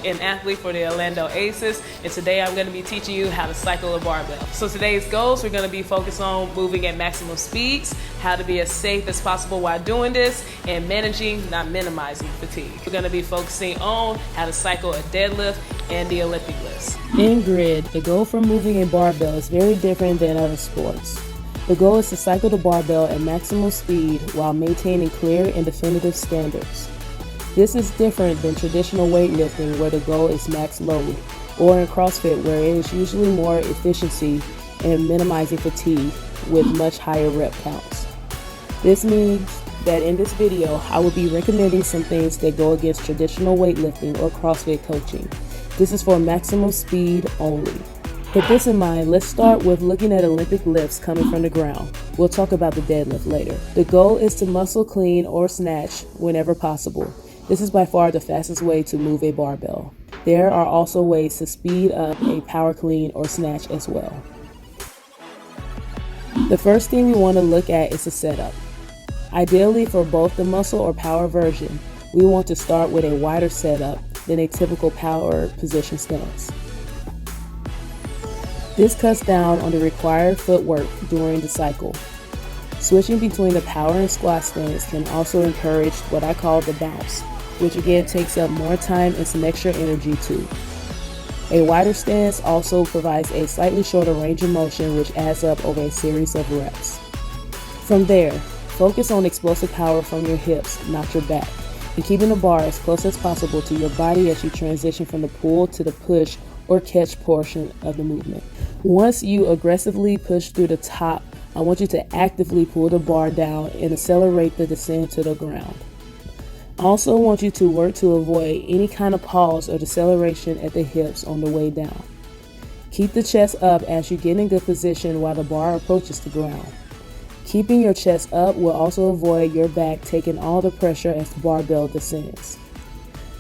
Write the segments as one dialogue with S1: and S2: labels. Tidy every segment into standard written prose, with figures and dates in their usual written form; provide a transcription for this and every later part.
S1: an athlete for the Orlando Aces, and today I'm going to be teaching you how to cycle a barbell. So today's goals, we're going to be focused on moving at maximum speeds, how to be as safe as possible while doing this, and managing, not minimizing, fatigue. We're going to be focusing on how to cycle a deadlift and the Olympic lifts.
S2: In grid, the goal for moving a barbell is very different than other sports. The goal is to cycle the barbell at maximum speed while maintaining clear and definitive standards. This is different than traditional weightlifting where the goal is max load, or in CrossFit where it is usually more efficiency and minimizing fatigue with much higher rep counts. This means that in this video, I will be recommending some things that go against traditional weightlifting or CrossFit coaching. This is for maximum speed only. With this in mind, let's start with looking at Olympic lifts coming from the ground. We'll talk about the deadlift later. The goal is to muscle clean or snatch whenever possible. This is by far the fastest way to move a barbell. There are also ways to speed up a power clean or snatch as well. The first thing we want to look at is the setup. Ideally, for both the muscle or power version, we want to start with a wider setup than a typical power position stance. This cuts down on the required footwork during the cycle. Switching between the power and squat stance can also encourage what I call the bounce, which again takes up more time and some extra energy too. A wider stance also provides a slightly shorter range of motion, which adds up over a series of reps. From there, focus on explosive power from your hips, not your back, and keeping the bar as close as possible to your body as you transition from the pull to the push or catch portion of the movement. Once you aggressively push through the top, I want you to actively pull the bar down and accelerate the descent to the ground. I also want you to work to avoid any kind of pause or deceleration at the hips on the way down. Keep the chest up as you get in good position while the bar approaches the ground. Keeping your chest up will also avoid your back taking all the pressure as the barbell descends.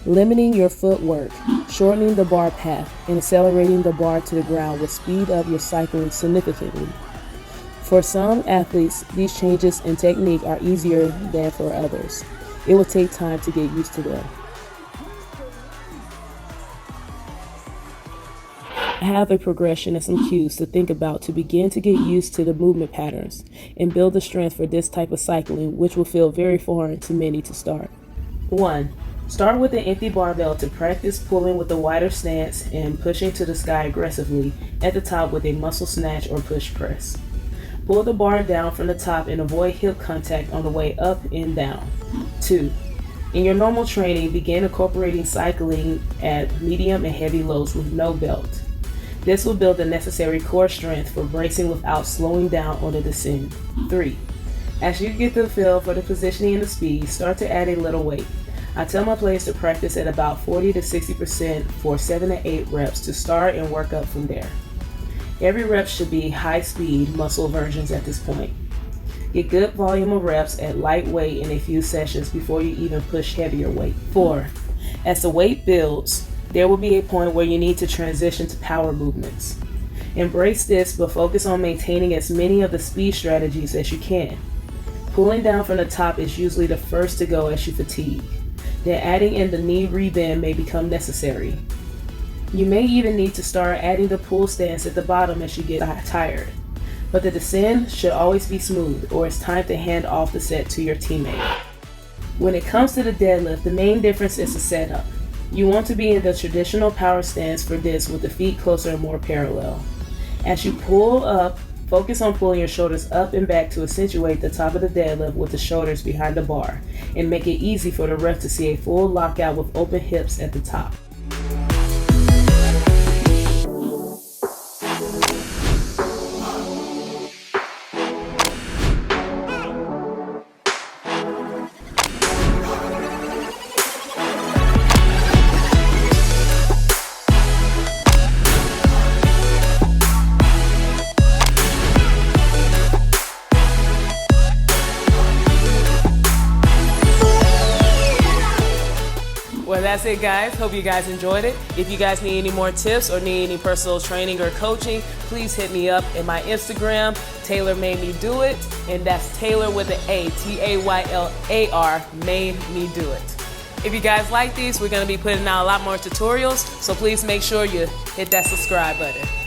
S2: Limiting your footwork, shortening the bar path, and accelerating the bar to the ground will speed up your cycling significantly. For some athletes, these changes in technique are easier than for others. It will take time to get used to them. I have a progression and some cues to think about to begin to get used to the movement patterns and build the strength for this type of cycling, which will feel very foreign to many to start. 1. Start with an empty barbell to practice pulling with a wider stance and pushing to the sky aggressively at the top with a muscle snatch or push press. Pull the bar down from the top and avoid hip contact on the way up and down. 2. In your normal training, begin incorporating cycling at medium and heavy loads with no belt. This will build the necessary core strength for bracing without slowing down on the descent. 3. As you get the feel for the positioning and the speed, start to add a little weight. I tell my players to practice at about 40 to 60% for 7 to 8 reps to start and work up from there. Every rep should be high speed muscle versions at this point. Get good volume of reps at light weight in a few sessions before you even push heavier weight. 4. As the weight builds, there will be a point where you need to transition to power movements. Embrace this, but focus on maintaining as many of the speed strategies as you can. Pulling down from the top is usually the first to go as you fatigue. Then adding in the knee rebend may become necessary. You may even need to start adding the pull stance at the bottom as you get tired. But the descent should always be smooth, or it's time to hand off the set to your teammate. When it comes to the deadlift, the main difference is the setup. You want to be in the traditional power stance for this with the feet closer and more parallel. As you pull up, focus on pulling your shoulders up and back to accentuate the top of the deadlift with the shoulders behind the bar, and make it easy for the ref to see a full lockout with open hips at the top.
S1: Well, that's it, guys. Hope you guys enjoyed it. If you guys need any more tips or need any personal training or coaching, please hit me up in my Instagram. Taylar made me do it, and that's Taylar with an A, Taylar, made me do it. If you guys like these, we're gonna be putting out a lot more tutorials, so please make sure you hit that subscribe button.